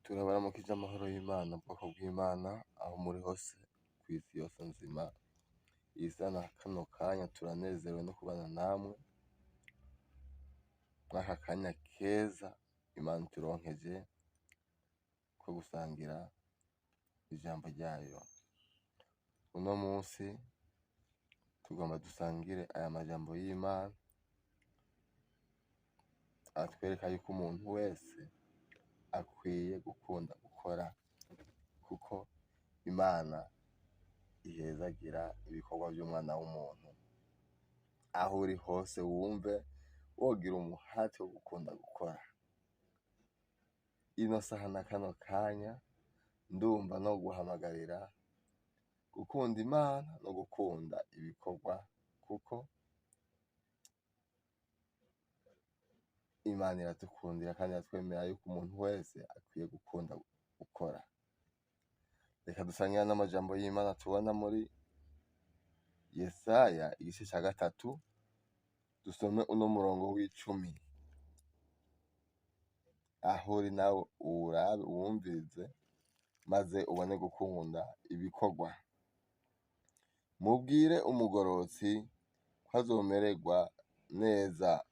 Turabaramukije amahoro y'Imana, ubwoko bw'Imana aho muri hose kw'isi yose nzima. Izana kano kanya turanezerewe no kubana namwe mw'aka kanya keza Imana ituronkeje ko gusangira ijambo ryayo. Uno musi tugomba dusangire aya majambo y'Imana atwereka yuko umuntu wese akwiye gukunda gukora, kuko Imana ihezagira ibikorwa vy'umwana w'umuntu. Aho uri hose wumve wogira umuhate wo gukunda gukora. Ino saha na kano kanya ndumva no guhamagarira gukunda Imana no gukunda ibikorwa, kuko Imana iradukundira kandi iratwemerera yuko umuntu wese akwiye gukunda gukora. Reka dusangire n'amajambo y'Imana tubona muri Yesaya igice ca 3, dusome uno murongo w'10. Aho uri nawe uwurabe uwumvirize, maze ubone gukunda ibikorwa. Mubwire umugororotsi ko azomererwa neza,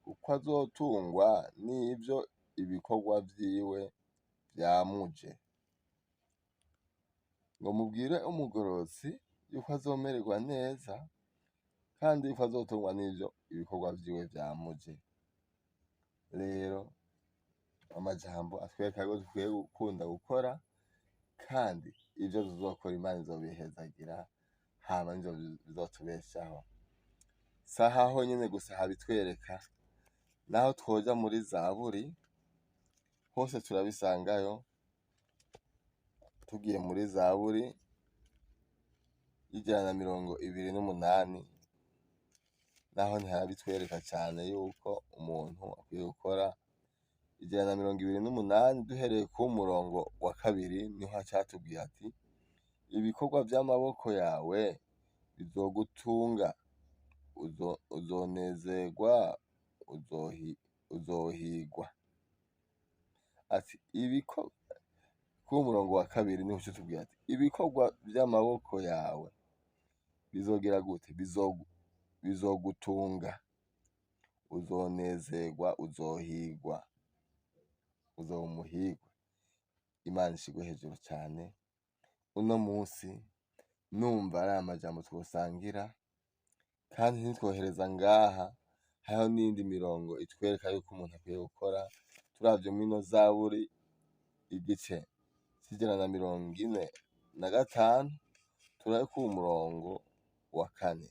kuko azotungwa n'ivyo ibikorwa vyiwe vyamuje. Ngo mubwire umugororotsi yuko azomererwa neza, kandi yuko azotungwa n'ivyo ibikorwa vyiwe vyamuje. Rero amajambo atwereka ko dukwiye gukunda gukora, kandi ivyo tuzokora Imana izobihezagira, hama nivyo bizotubeshaho. Saha honyene gusa habitwereka, naho twoja muri Zaburi hose turabisangayo. Tugiye muri Zaburi y'128, naho ntihabitwereka cane yuko umuntu akwiye gukora. 128 duhereye ku murongo wa 2 niho hacatubwiye ati: ibikorwa vy'amaboko yawe bizogutunga, uzonezerwa, uzohigwa. Ati ku murongo wa 2 niho catubwiye ati: ibikorwa vy'amaboko yawe bizogira gute? Bizogutunga, uzonezerwa, uzohigwa, uzoba umuhigwa. Imana ishigwe hejuru cane. Uno musi numva ari amajambo twosangira, kandi ntitwohereza ngaha, hariho n'iyindi mirongo itwereka yuko umuntu akwiye gukora. Turavye mw'ino Zaburi igice c'145 turabe ku murongo wa 4,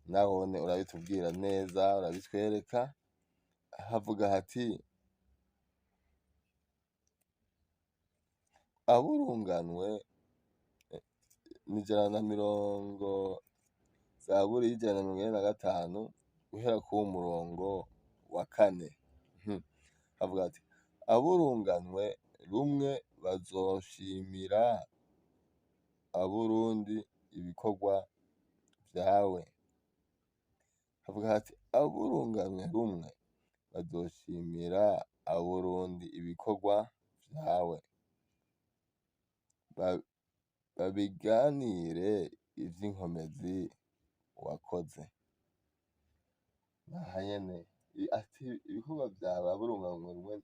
nahone urabitubwira neza, urabitwereka. Havuga hati: aburunganwe Zaburi y'145 guhera ku murongo wa 4. Havuga ati: aburunganwe rumwe bazoshimira aburundi ibikorwa vyawe. Havuga hati: aburunganwe rumwe bazoshimira aburundi ibikorwa vyawe, babiganire ivy'inkomezi wakoze. Aha nyene ati ibikorwa vyawe aburunganwe rumwe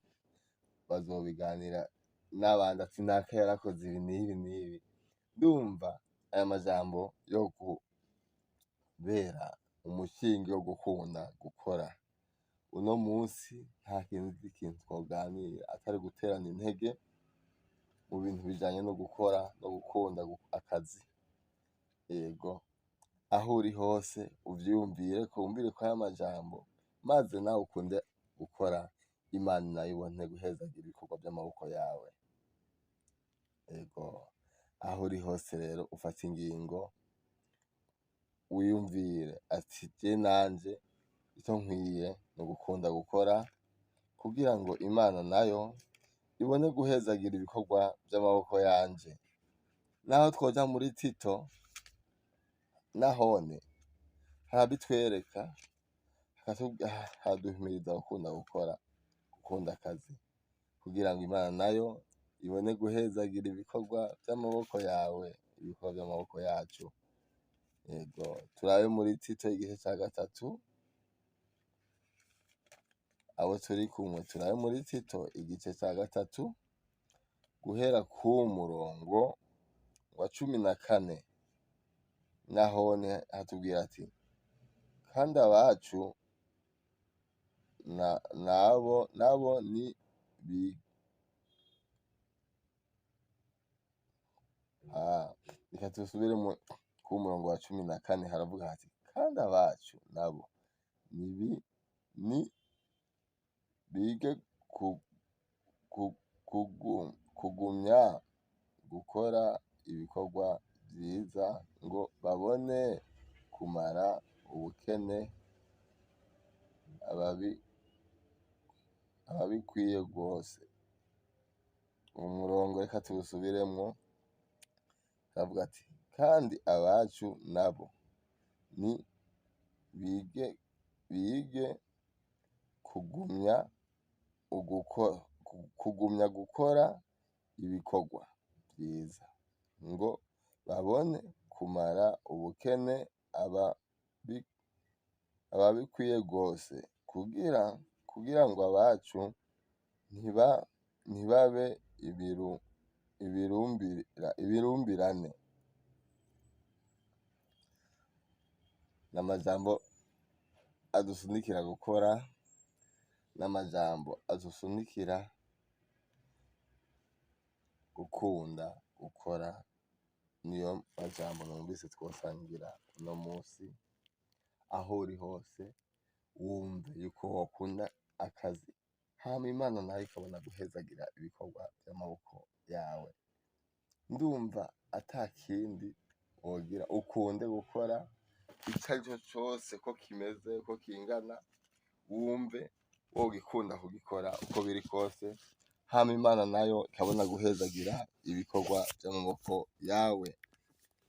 bazobiganira n'abandi, ati naka yarakoze ibi n'ibi n'ibi. Ndumva aya majambo yo kubera umushinge wo gukunda gukora. Uno musi nta kintu twoganira atari guterana intege mu bintu bijanye no gukora no gukunda akazi. Yego, aho uri hose uvyiyumvireko, wumvireko aya majambo, maze nawe ukunde gukora. Imana nayo ibone guhezagira ibikorwa vy'amaboko yawe. Yego, aho uri hose rero ufata ingingo, wiyumvire ati je nanje ico nkwiye no gukunda gukora, kugira ngo Imana nayo ibone guhezagira ibikorwa vy'amaboko yanje. Naho twoja muri Tito, nahone harabitwereka, haduhimiriza gukunda gukora, gukunda akazi, kugira ngo Imana nayo ibone guhezagira ibikorwa vy'amaboko yawe, ibikorwa vy'amaboko yacu. Yego, turabe muri Tito igice ca gatatu, abo turi kumwe turabe muri Tito igice ca gatatu guhera ku murongo wa 14, nahone hatubwira ati kandi abacu nabo ni reka dusubire ku murongo wa 14, haravuga hati kandi abacu nabo ni bige kugumya gukora ibikorwa vyiza ngo babone kumara ubukene ababikwiye rwose. Umurongo reka tuwusubiremwo, aravuga ati kandi abacu nabo ni bige kugumya gukora ibikorwa vyiza ngo babone kumara ubukene ababikwiye rwose, kugira ngo abacu ntibabe ibirumbirane. N'amajambo adusunikira gukora, n'amajambo adusunikira gukunda gukora, niyo majambo numvise twosangira uno musi. Aho uri hose wumve yuko wokunda akazi, hama Imana nayo ikabona guhezagira ibikorwa vy'amaboko yawe. Ndumva ata kindi wogira, ukunde gukora ico arico cose, ko kimeze ko kingana, wumve wogikunda kugikora uko biri kose, hama Imana nayo ikabona guhezagira ibikorwa vy'amaboko yawe.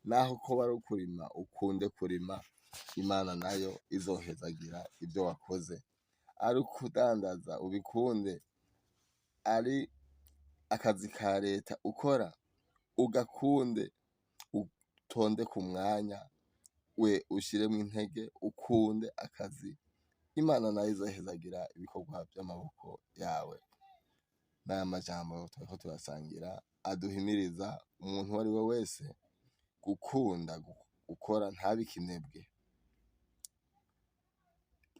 Naho ko ari ukurima, ukunde kurima, Imana nayo izohezagira ivyo wakoze. Ari ukudandaza ubikunde, ari akazi ka leta ukora ugakunde, utonde ku mwanya, we ushiremwo intege, ukunde akazi, Imana nayo izohezagira ibikorwa vy'amaboko yawe. N'aya majambo turiko turasangira aduhimiriza umuntu uwo ari we wese gukunda gukora, ntabe ikinebwe,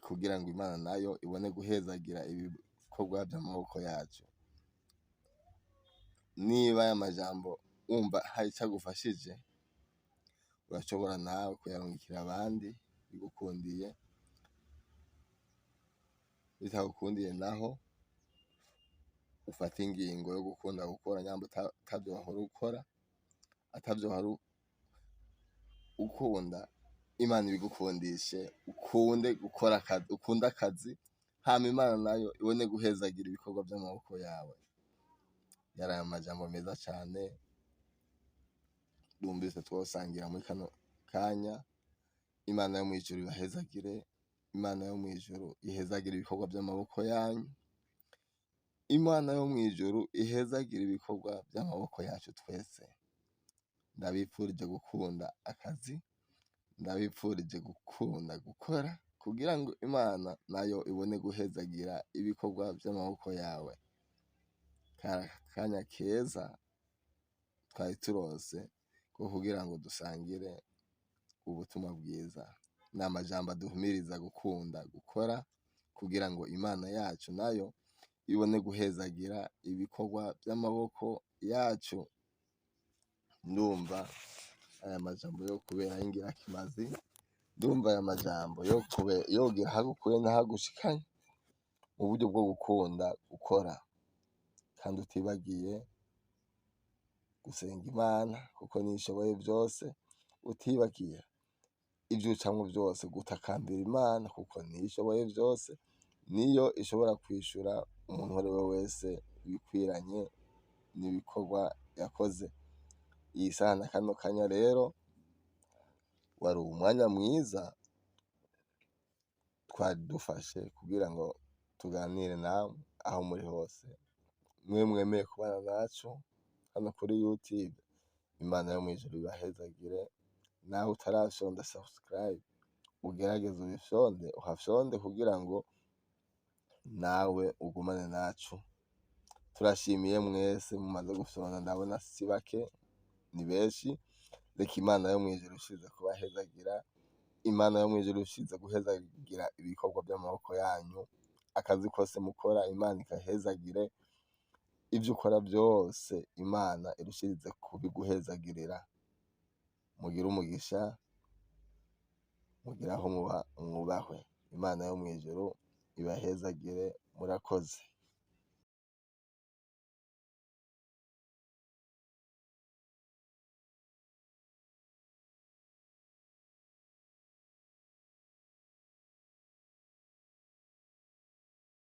kugira ngo Imana nayo ibone guhezagira ibikorwa vy'amaboko yacu. Niba aya majambo wumva hari ico agufashije, urashobora nawe kuyarungikira abandi bigukundiye. Bitagukundiye naho ufate ingingo yo gukunda gukora, nyamba atavyo wahora ukora, atavyo wahora ukunda, Imana ibigukundishe, ukunde gukora akazi, ukunde akazi, hama Imana nayo ibone guhezagira ibikorwa vy'amaboko yawe. Yari aya majambo meza cane numvise twosangira muri kano kanya. Imana yo mw'ijuru ibahezagire, Imana yo mw'ijuru ihezagire ibikorwa vy'amaboko yanyu, Imana yo mw'ijuru ihezagire ibikorwa vy'amaboko yacu twese. Ndabipfurije gukunda akazi, ndabipfurije gukunda gukora, kugira ngo Imana nayo ibone guhezagira ibikorwa vy'amaboko yawe. Kari akanya keza twari turonse ko kugira ngo dusangire ubutumwa bwiza. Ni amajambo aduhimiriza gukunda gukora, kugira ngo Imana yacu nayo ibone guhezagira ibikorwa vy'amaboko yacu. Ndumva aya majambo yo kubera y'ingirakimazi, ndumva aya majambo yogira ahagukuye n'ahagushikanye, mu buryo bwo gukunda gukora, kandi utibagiye gusenga Imana kuko niyo ishoboye vyose, utibagiye ivyo ucamwo vyose gutakambira Imana kuko niyo ishoboye vyose, niyo ishobora kwishura umuntu uwo ari we wese ibikwiranye n'ibikorwa yakoze. Iyi saha na kano kanya rero wari umwanya mwiza twari dufashe kugira ngo tuganire namwe aho muri hose. mwe mwemeye kubana nacu hano kuri YouTube, Imana yo mw'ijuru ibahezagire. Nawe utarafyonda subscribe ugerageze ubifyonde, uhafyonde kugira ngo nawe ugumane nacu. Turashimiye mwese mumaze gufyonda, ndabona si bake, ni benshi. Reka Imana yo mw'ijuru ishize kubahezagira, Imana yo mw'ijuru ishize guhezagira ibikorwa by'amaboko yanyu, akazi kose mukora Imana ikahezagire, ivyo ukora byose Imana irushirize kubiguhezagirira. Mugire umugisha, mugire aho mwubahwe. Imana yo mw'ijuru ibahezagire, murakoze.